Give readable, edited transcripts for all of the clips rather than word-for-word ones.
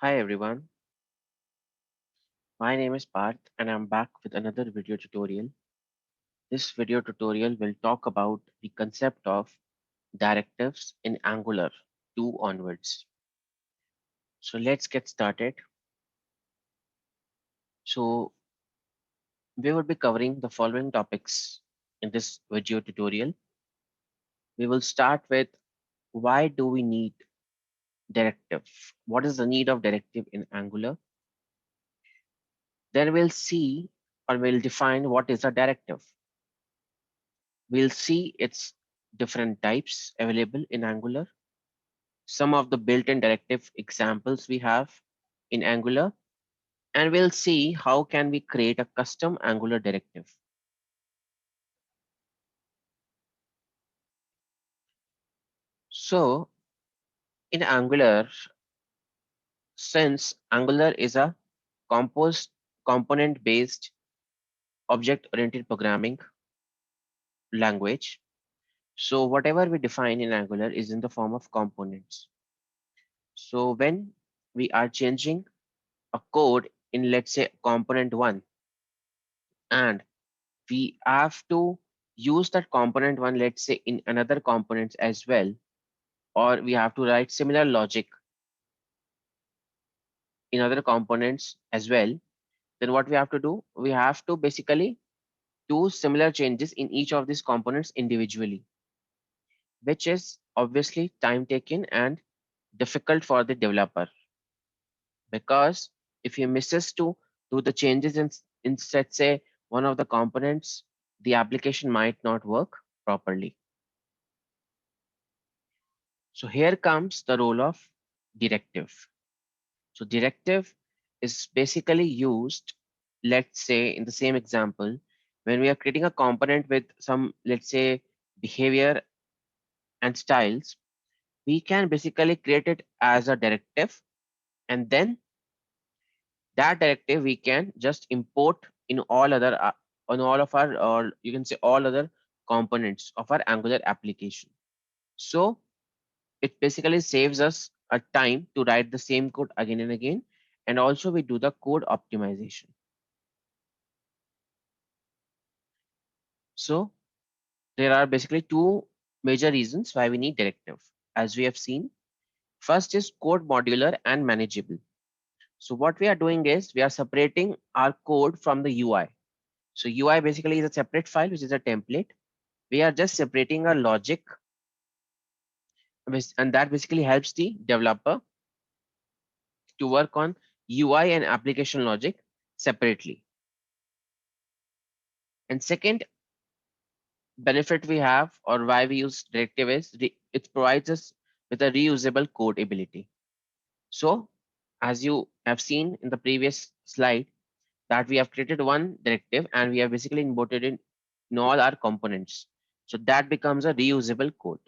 Hi everyone, my name is Parth and I'm back with another video tutorial. This video tutorial will talk about the concept of directives in Angular 2 onwards. So let's get started. So we will be covering the following topics in this video tutorial. We will start with why do we need directive? What is the need of directive in Angular? Then we'll see or we'll define what is a directive. We'll see its different types available in Angular, some of the built-in directive examples we have in Angular, and we'll see how can we create a custom Angular directive. So in Angular, since Angular is a composed component-based object-oriented programming language, so whatever we define in Angular is in the form of components. So when we are changing a code in, let's say, component one, and we have to use that component one, let's say, in another components as well, or we have to write similar logic in other components as well, then what we have to do, we have to basically do similar changes in each of these components individually, which is obviously time taken and difficult for the developer, because if he misses to do the changes in let's say one of the components, the application might not work properly. So here comes the role of directive. So directive is basically used, let's say in the same example, when we are creating a component with some, let's say, behavior and styles, we can basically create it as a directive, and then that directive we can just import in all other on all of our, or you can say all other components of our Angular application. So it basically saves us a time to write the same code again and again, and also we do the code optimization. So there are basically two major reasons why we need directive. As we have seen, first is code modular and manageable. So what we are doing is we are separating our code from the UI. So UI basically is a separate file, which is a template. We are just separating our logic, and that basically helps the developer to work on UI and application logic separately. And second benefit we have, or why we use directive, is it provides us with a reusable code ability. So as you have seen in the previous slide, that we have created one directive and we have basically imported it in all our components. So that becomes a reusable code.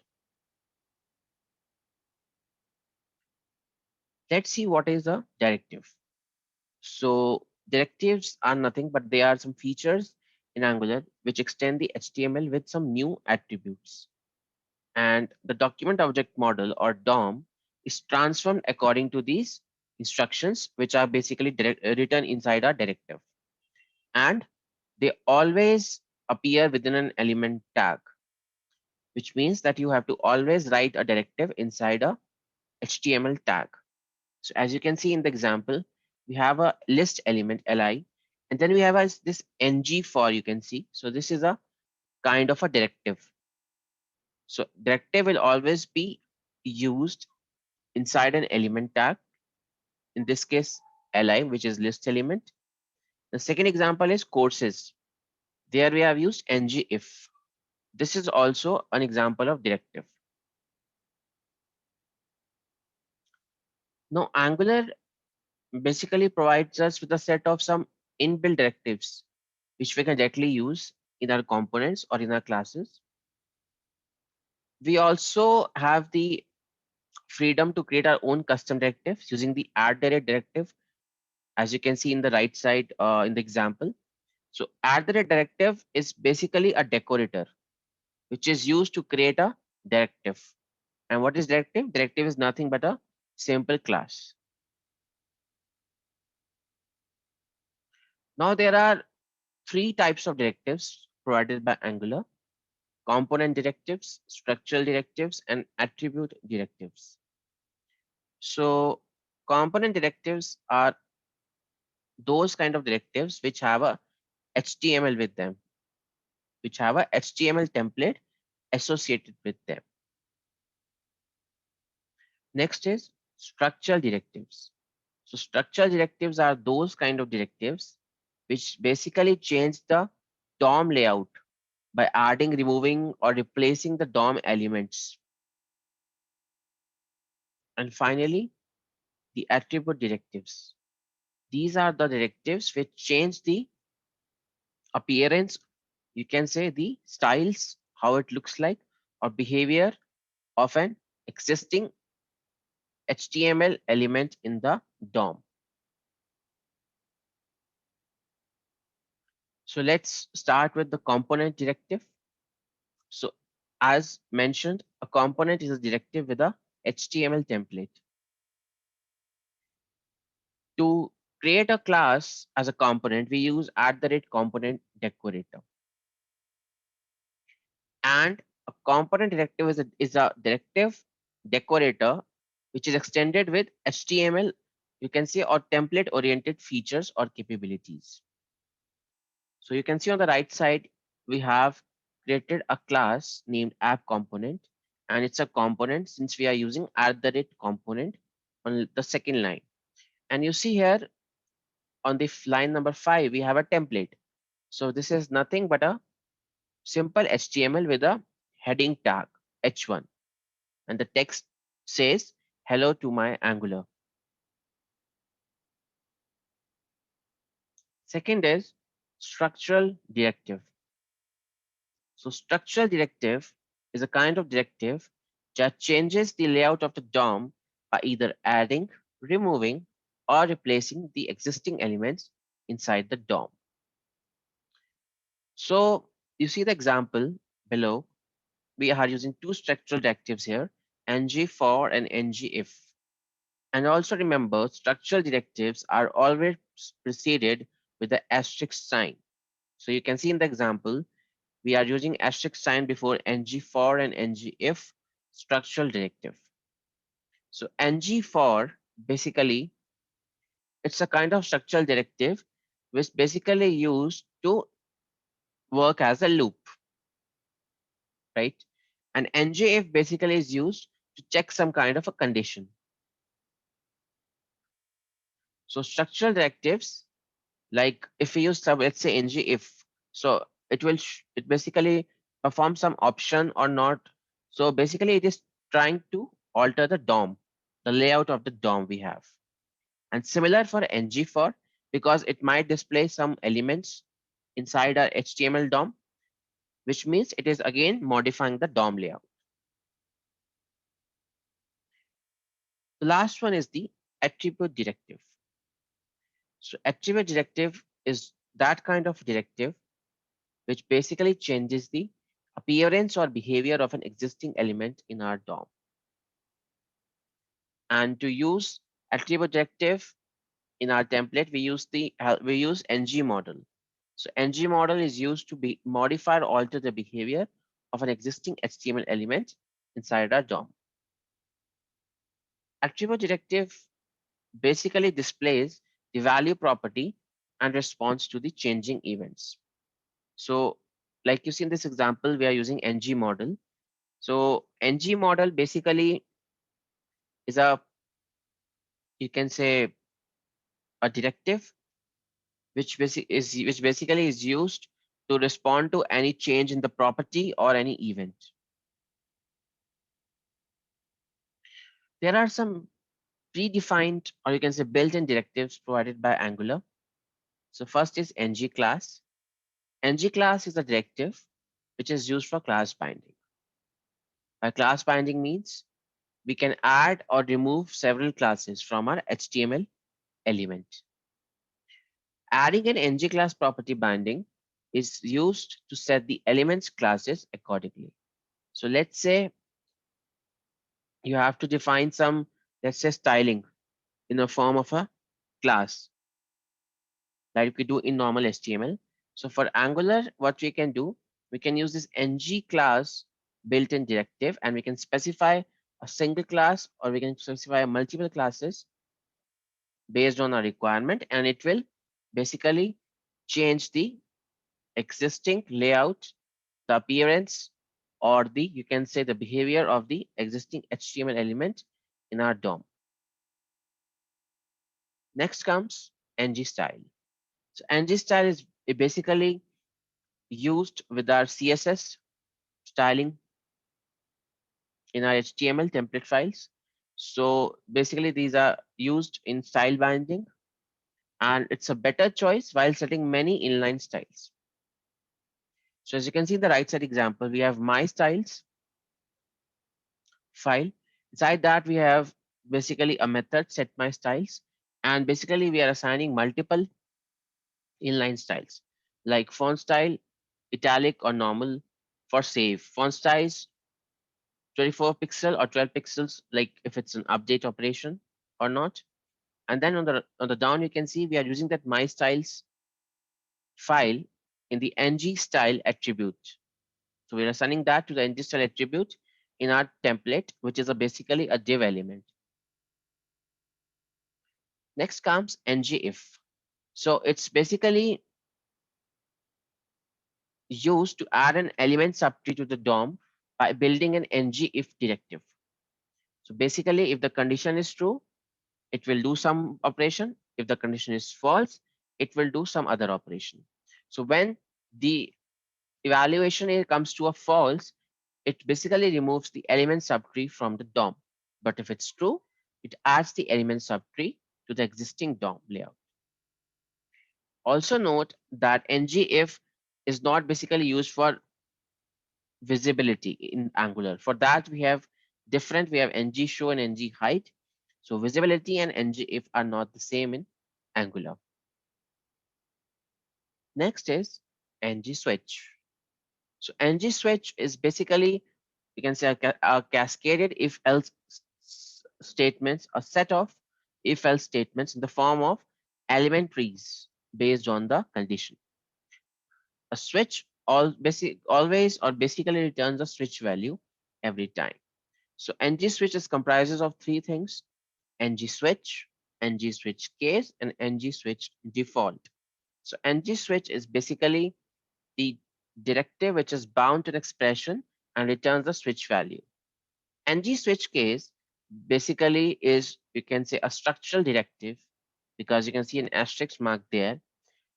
Let's see what is a directive. So directives are nothing but they are some features in Angular which extend the HTML with some new attributes. And the document object model, or DOM, is transformed according to these instructions, which are basically written inside a directive. And they always appear within an element tag, which means that you have to always write a directive inside a HTML tag. So as you can see in the example, we have a list element li, and then we have this ng for, you can see. So this is a kind of a directive. So directive will always be used inside an element tag, in this case li, which is list element. The second example is courses. There we have used ng if. This is also an example of directive. Now Angular basically provides us with a set of some inbuilt directives which we can directly use in our components or in our classes. We also have the freedom to create our own custom directives using the add direct directive, as you can see in the right side in the example. So add direct directive is basically a decorator which is used to create a directive. And what is directive? Directive is nothing but a simple class. Now there are three types of directives provided by Angular: component directives, structural directives, and attribute directives. So component directives are those kind of directives which have a HTML with them, which have a HTML template associated with them. Next is structural directives. So structural directives are those kind of directives which basically change the DOM layout by adding, removing, or replacing the DOM elements. And finally, the attribute directives. These are the directives which change the appearance, you can say the styles, how it looks like, or behavior of an existing HTML element in the DOM. So let's start with the component directive. So as mentioned, a component is a directive with a HTML template. To create a class as a component, we use @component decorator. And a component directive is a directive decorator which is extended with HTML, you can say, or template oriented features or capabilities. So you can see on the right side, we have created a class named app component, and it's a component since we are using @component on the second line. And you see here on the line number 5, we have a template. So this is nothing but a simple HTML with a heading tag H1, and the text says hello to my Angular. Second is structural directive. So structural directive is a kind of directive that changes the layout of the DOM by either adding, removing, or replacing the existing elements inside the DOM. So you see the example below. We are using two structural directives here, ng-for and ng-if. And also remember, structural directives are always preceded with the asterisk sign. So you can see in the example, we are using asterisk sign before ng-for and ng-if structural directive. So ng-for basically, it's a kind of structural directive which basically used to work as a loop, right? And ng-if basically is used to check some kind of a condition. So structural directives, like if we use some, let's say ng-if, so it basically performs some option or not. So basically it is trying to alter the DOM, the layout of the DOM we have. And similar for ng-for, because it might display some elements inside our HTML DOM, which means it is again modifying the DOM layout. The last one is the attribute directive. So attribute directive is that kind of directive which basically changes the appearance or behavior of an existing element in our DOM. And to use attribute directive in our template, we use ng model. So ng model is used to be modify or alter the behavior of an existing HTML element inside our DOM. Attribute directive basically displays the value property and responds to the changing events. So like you see in this example, we are using ng model. So ng model basically is a, you can say, a directive which basically is used to respond to any change in the property or any event. There are some predefined, or you can say built-in directives provided by Angular. So first is ng class. Ng class is a directive which is used for class binding. By class binding means we can add or remove several classes from our HTML element. Adding an ng class property binding is used to set the elements classes accordingly. So let's say you have to define some, let's say, styling in the form of a class. like we do in normal HTML. So for Angular, what we can do, we can use this ng class built-in directive, and we can specify a single class, or we can specify multiple classes based on our requirement, and it will basically change the existing layout, the appearance, or the, you can say, the behavior of the existing HTML element in our DOM. Next comes ng style. So ng style is basically used with our CSS styling in our HTML template files. So basically these are used in style binding, and it's a better choice while setting many inline styles. So as you can see in the right side example, we have my styles file. Inside that we have basically a method set my styles, and basically we are assigning multiple inline styles like font style, italic or normal. For save, font size 24 pixel or 12 pixels, like if it's an update operation or not. And then on the down, you can see we are using that my styles file in the ng style attribute. So we are assigning that to the ng style attribute in our template, which is basically a div element. Next comes ng if. So it's basically used to add an element subtree to the DOM by building an ng if directive. So basically, if the condition is true, it will do some operation. If the condition is false, it will do some other operation. So when the evaluation here comes to a false, it basically removes the element subtree from the DOM. But if it's true, it adds the element subtree to the existing DOM layout. Also note that ngIf is not basically used for visibility in Angular. For that, we have different, we have ng-show and ng-hide. So visibility and ngIf are not the same in Angular. Next is ng-switch. So ng-switch is basically, you can say a cascaded if-else statements, a set of if-else statements in the form of element trees based on the condition. A switch always or basically returns a switch value every time. So ng switch is comprises of three things: ng switch, ng switch case, and ng switch default. So ng switch is basically the directive which is bound to an expression and returns the switch value. ng switch case basically is, you can say, a structural directive, because you can see an asterisk mark there,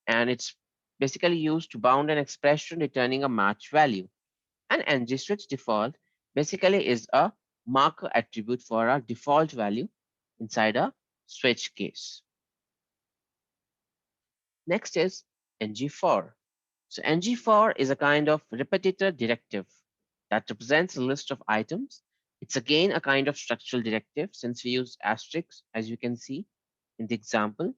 and it's basically used to bound an expression returning a match value. And ng switch default basically is a marker attribute for our default value inside a switch case. Next is ng-for. So ng-for is a kind of repetitor directive that represents a list of items. It's again a kind of structural directive, since we use asterisks, as you can see in the example.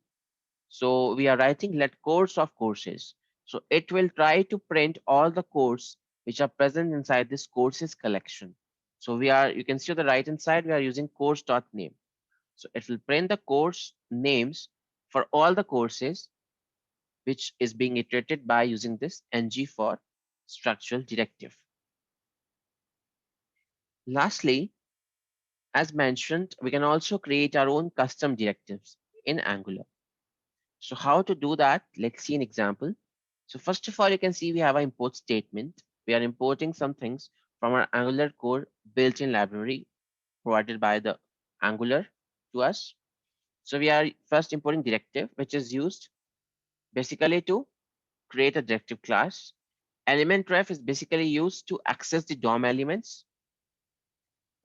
So we are writing let course of courses. So it will try to print all the courses which are present inside this courses collection. So you can see on the right hand side, we are using course.name. So it will print the course names for all the courses which is being iterated by using this ng-for structural directive. Lastly, as mentioned, we can also create our own custom directives in Angular. So how to do that? Let's see an example. So first of all, you can see we have an import statement. We are importing some things from our Angular core built-in library provided by the Angular to us. So we are first importing directive, which is used basically to create a directive class. Element ref is basically used to access the DOM elements.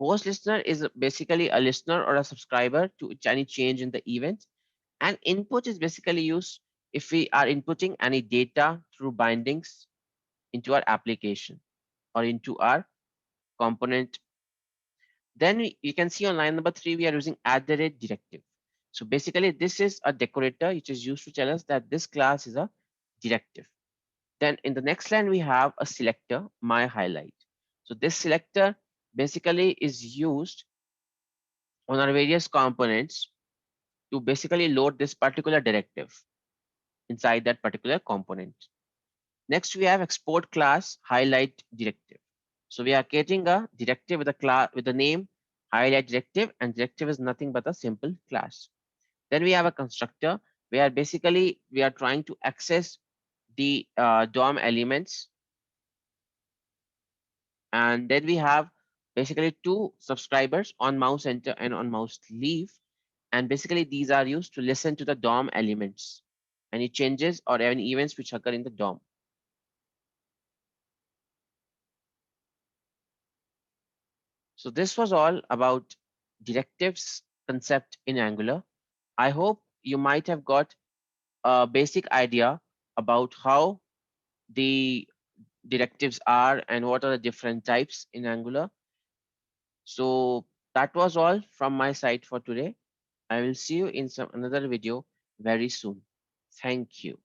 Post listener is basically a listener or a subscriber to any change in the event. And input is basically used if we are inputting any data through bindings into our application or into our component. Then you can see on line number 3, we are using @directive. So basically this is a decorator which is used to tell us that this class is a directive. Then in the next line, we have a selector, my highlight. So this selector basically is used on our various components to basically load this particular directive. inside that particular component. Next, we have export class highlight directive. So we are creating a directive with a class with the name highlight directive, and directive is nothing but a simple class. Then we have a constructor where basically we are trying to access the DOM elements. And then we have basically two subscribers on mouse enter and on mouse leave. And basically these are used to listen to the DOM elements, any changes or any events which occur in the DOM. So this was all about directives concept in Angular. I hope you might have got a basic idea about how the directives are and what are the different types in Angular. So that was all from my side for today. I will see you in some another video very soon. Thank you.